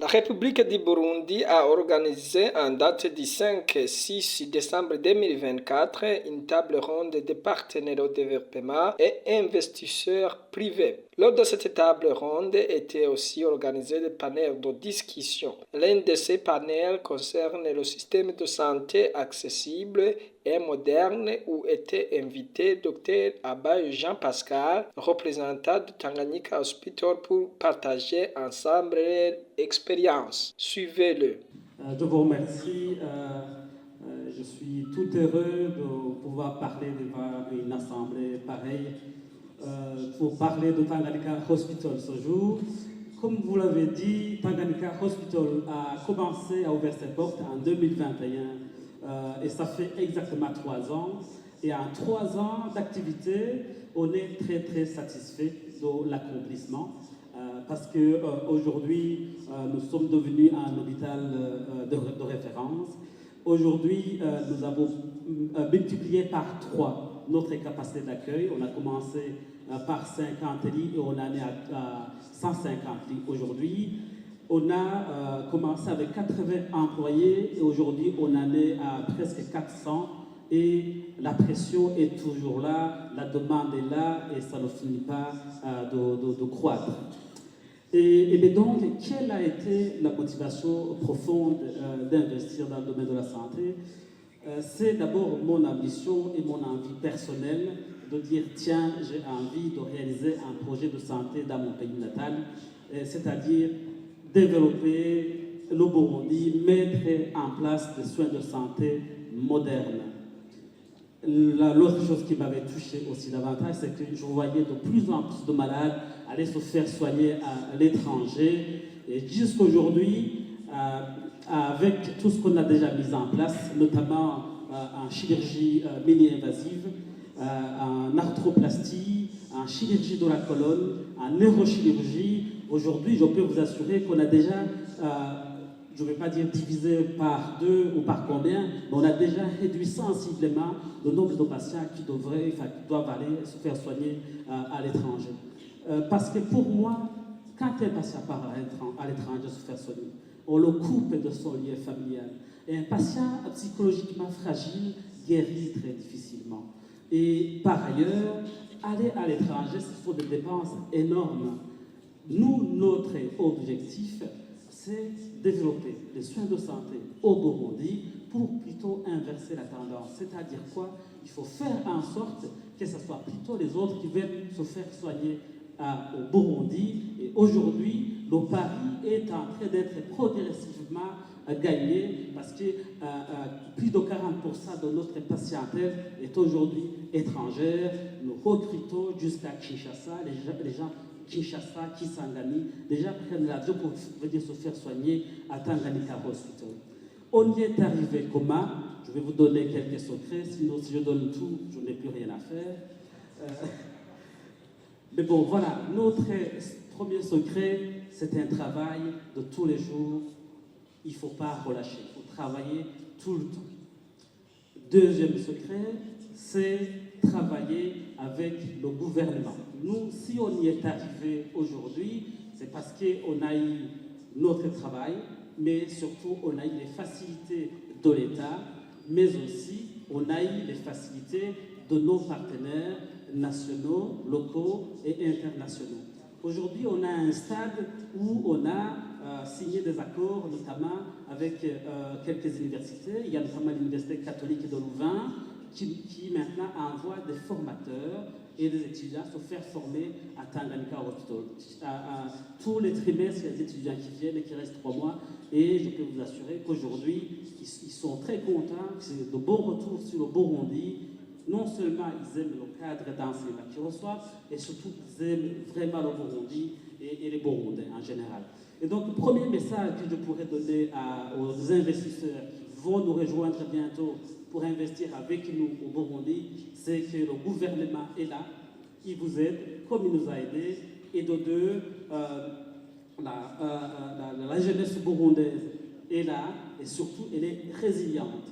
La République du Burundi a organisé en date du 5-6 décembre 2024 une table ronde des partenaires au développement et investisseurs privés. Lors de cette table ronde étaient aussi organisés des panels de discussion. L'un de ces panels concerne le système de santé accessible et moderne où était invité Dr Abay Jean-Pascal, représentant de Tanganyika Hospital pour partager ensemble leur expérience. Suivez-le. Je vous remercie. Je suis tout heureux de pouvoir parler devant une assemblée pareille pour parler de Tanganyika Hospital ce jour. Comme vous l'avez dit, Tanganyika Hospital a commencé à ouvrir ses portes en 2021 et ça fait exactement 3 ans. Et en 3 ans d'activité, on est très très satisfait de l'accomplissement. Parce qu'aujourd'hui, nous sommes devenus un hôpital de référence. Aujourd'hui, nous avons multiplié par 3 notre capacité d'accueil. On a commencé par 50 lits et on en est à 150 lits aujourd'hui. On a commencé avec 80 employés et aujourd'hui, on en est à presque 400. Et la pression est toujours là, la demande est là et ça ne finit pas de croître. Et donc, quelle a été la motivation profonde d'investir dans le domaine de la santé? C'est d'abord mon ambition et mon envie personnelle de dire, tiens, j'ai envie de réaliser un projet de santé dans mon pays natal, c'est-à-dire développer le Burundi, mettre en place des soins de santé modernes. L'autre chose qui m'avait touché aussi davantage, c'est que je voyais de plus en plus de malades aller se faire soigner à l'étranger. Et jusqu'aujourd'hui, avec tout ce qu'on a déjà mis en place, notamment en chirurgie mini-invasive, en arthroplastie, en chirurgie de la colonne, en neurochirurgie, aujourd'hui, je peux vous assurer qu'on a déjà je ne vais pas dire divisé par 2 ou par combien, mais on a déjà réduit sensiblement le nombre de patients qui doivent aller se faire soigner à l'étranger. Parce que pour moi, quand un patient part à l'étranger se faire soigner, on le coupe de son lien familial. Et un patient psychologiquement fragile guérit très difficilement. Et par ailleurs, aller à l'étranger, il faut des dépenses énormes. Nous, notre objectif, c'est développer les soins de santé au Burundi pour plutôt inverser la tendance. C'est-à-dire quoi? Il faut faire en sorte que ce soit plutôt les autres qui viennent se faire soigner au Burundi. Et aujourd'hui, le pari est en train d'être progressivement gagné parce que plus de 40% de notre patientèle est aujourd'hui étrangère. Nous recrutons jusqu'à Kinshasa les gens Kinshasa, Kisangani, déjà prennent l'avion pour venir se faire soigner à Tanganyika Hospital. On y est arrivé comment? Je vais vous donner quelques secrets, sinon si je donne tout, je n'ai plus rien à faire. Mais bon, voilà, notre premier secret, c'est un travail de tous les jours. Il ne faut pas relâcher, il faut travailler tout le temps. Deuxième secret, c'est travailler avec le gouvernement. Nous, si on y est arrivé aujourd'hui, c'est parce qu'on a eu notre travail, mais surtout on a eu les facilités de l'État, mais aussi on a eu les facilités de nos partenaires nationaux, locaux et internationaux. Aujourd'hui, on a un stade où on a signé des accords, notamment avec quelques universités. Il y a notamment l'Université catholique de Louvain, qui maintenant envoie des formateurs et des étudiants se faire former à Tanganyika Hospital. Tous les trimestres, il y a des étudiants qui viennent et qui restent 3 mois. Et je peux vous assurer qu'aujourd'hui, ils sont très contents, c'est de bons retours sur le Burundi. Non seulement ils aiment le cadre d'enseignement qu'ils reçoivent, et surtout ils aiment vraiment le Burundi et les Burundais en général. Et donc, le premier message que je pourrais donner aux investisseurs qui vont nous rejoindre bientôt pour investir avec nous au Burundi, c'est que le gouvernement est là, il vous aide, comme il nous a aidés, et de deux, la jeunesse burundaise est là, et surtout, elle est résiliente.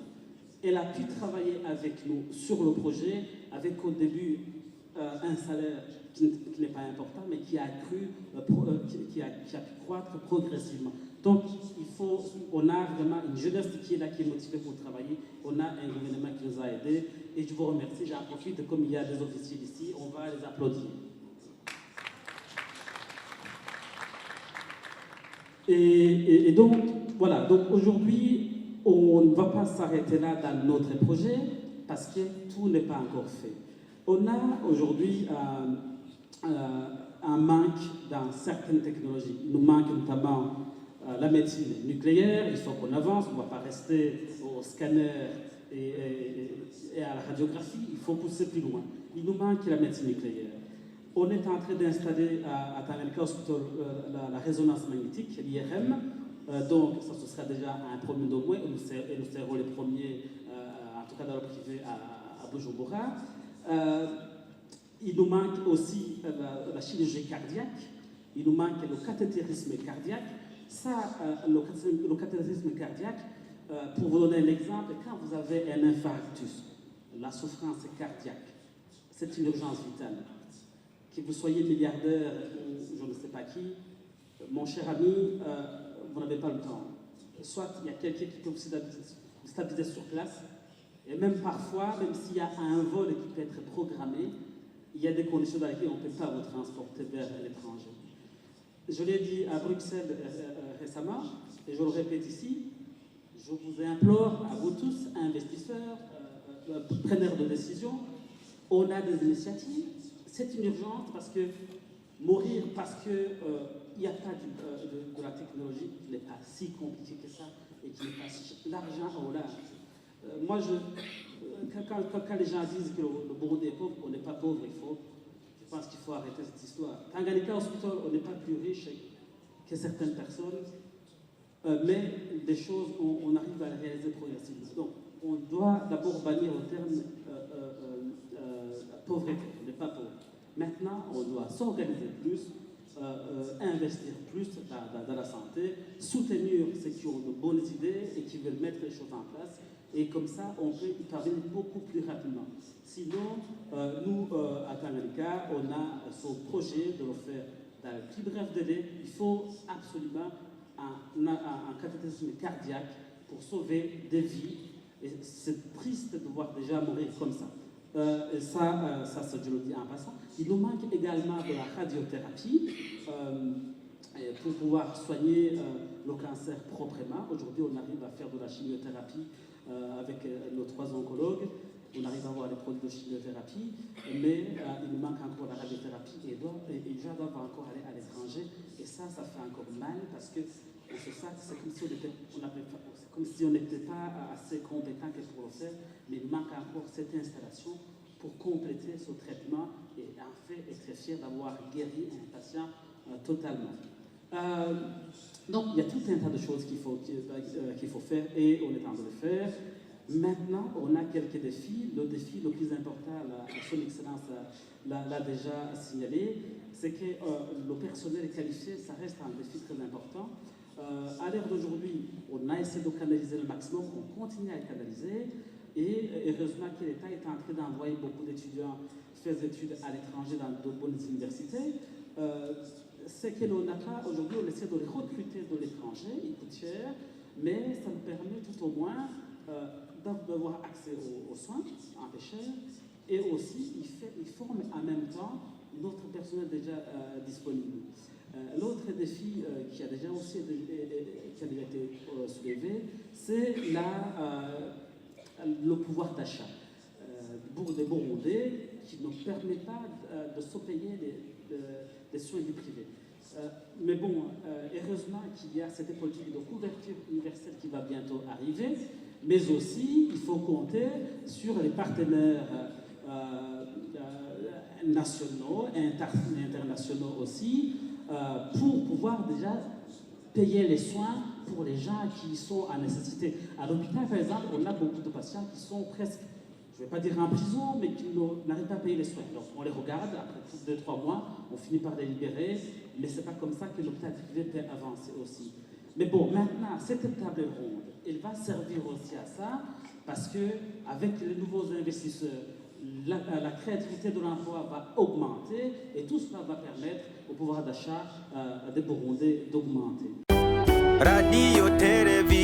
Elle a pu travailler avec nous sur le projet, avec au début un salaire qui n'est pas important, mais qui a cru, qui a pu croître progressivement. Donc, on a vraiment une jeunesse qui est là, qui est motivée pour travailler. On a un gouvernement qui nous a aidés. Et je vous remercie. J'en profite, comme il y a des officiers ici, on va les applaudir. Et donc, voilà. Donc, aujourd'hui, on ne va pas s'arrêter là dans notre projet parce que tout n'est pas encore fait. On a aujourd'hui un manque dans certaines technologies. Il nous manque notamment la médecine nucléaire. Il faut qu'on avance, on ne va pas rester au scanner et à la radiographie. Il faut pousser plus loin. Il nous manque la médecine nucléaire. On est en train d'installer à Tanganyika Hospital la résonance magnétique, l'IRM. Donc, ça ce sera déjà un premier domaine et nous serons les premiers, en tout cas dans le privé, à Bujumbura. Il nous manque aussi la chirurgie cardiaque, il nous manque le cathétérisme cardiaque. Ça, le cathétérisme cardiaque, pour vous donner un exemple, quand vous avez un infarctus, la souffrance cardiaque, c'est une urgence vitale. Que vous soyez milliardaire ou je ne sais pas qui, mon cher ami, vous n'avez pas le temps. Soit il y a quelqu'un qui peut vous stabiliser sur place, et même parfois, même s'il y a un vol qui peut être programmé, il y a des conditions dans lesquelles on ne peut pas vous transporter vers l'étranger. Je l'ai dit à Bruxelles récemment, et je le répète ici, je vous implore, à vous tous, investisseurs, preneurs de décision, on a des initiatives. C'est une urgence parce que mourir parce qu'il n'y a pas de la technologie qui n'est pas si compliquée que ça et qui n'est pas l'argent au large. Moi, quand les gens disent que le Burundi est pauvre, on n'est pas pauvre, je pense qu'il faut arrêter cette histoire. Tanganyika Hospital, on n'est pas plus riche que certaines personnes, mais des choses, on arrive à les réaliser progressivement. Donc, on doit d'abord bannir le terme pauvreté, on n'est pas pauvre. Maintenant, on doit s'organiser plus, investir plus dans la santé, soutenir ceux qui ont de bonnes idées et qui veulent mettre les choses en place. Et comme ça, on peut y parvenir beaucoup plus rapidement. Sinon, nous, à Tanganyika, on a ce projet de le faire dans le plus bref délai. Il faut absolument un cathétérisme cardiaque pour sauver des vies. Et c'est triste de voir des gens mourir comme ça. Ça, je le dis en passant. Il nous manque également de la radiothérapie pour pouvoir soigner le cancer proprement. Aujourd'hui, on arrive à faire de la chimiothérapie avec nos 3 oncologues. On arrive à avoir des produits de chimiothérapie, mais il nous manque encore la radiothérapie et les gens doivent encore aller à l'étranger. Et ça fait encore mal parce que c'est comme si on n'était pas assez compétent pour le faire, mais il manque encore cette installation pour compléter ce traitement et en fait être fier d'avoir guéri un patient totalement. Donc il y a tout un tas de choses qu'il faut faire et on est en train de le faire. Maintenant, on a quelques défis. Le défi le plus important, son Excellence l'a déjà signalé, c'est que le personnel qualifié, ça reste un défi très important. À l'heure d'aujourd'hui, on a essayé de canaliser le maximum, on continue à le canaliser. Et heureusement que l'État est en train d'envoyer beaucoup d'étudiants faire des études à l'étranger dans de bonnes universités. Ce que l'on n'a pas aujourd'hui, on essaie de les recruter de l'étranger, il coûte cher, mais ça nous permet tout au moins d'avoir accès aux soins, en peu cher, et aussi il forme en même temps notre personnel déjà disponible. L'autre défi qui a déjà aussi été soulevé, c'est le pouvoir d'achat pour des Burundais qui ne permet pas de se payer des soins du privé. Mais bon, heureusement qu'il y a cette politique de couverture universelle qui va bientôt arriver, mais aussi il faut compter sur les partenaires nationaux et internationaux aussi pour pouvoir déjà payer les soins pour les gens qui sont en nécessité. À l'hôpital, par exemple, on a beaucoup de patients qui sont presque, je ne vais pas dire en prison, mais qui n'arrivent pas à payer les soins. Donc on les regarde, après 2-3 mois, on finit par les libérer, mais ce n'est pas comme ça que l'hôpital privé peut avancer aussi. Mais bon, maintenant, cette table ronde, elle va servir aussi à ça, parce qu'avec les nouveaux investisseurs, la créativité de l'emploi va augmenter et tout cela va permettre au pouvoir d'achat des Burundais d'augmenter. Radio, télévision.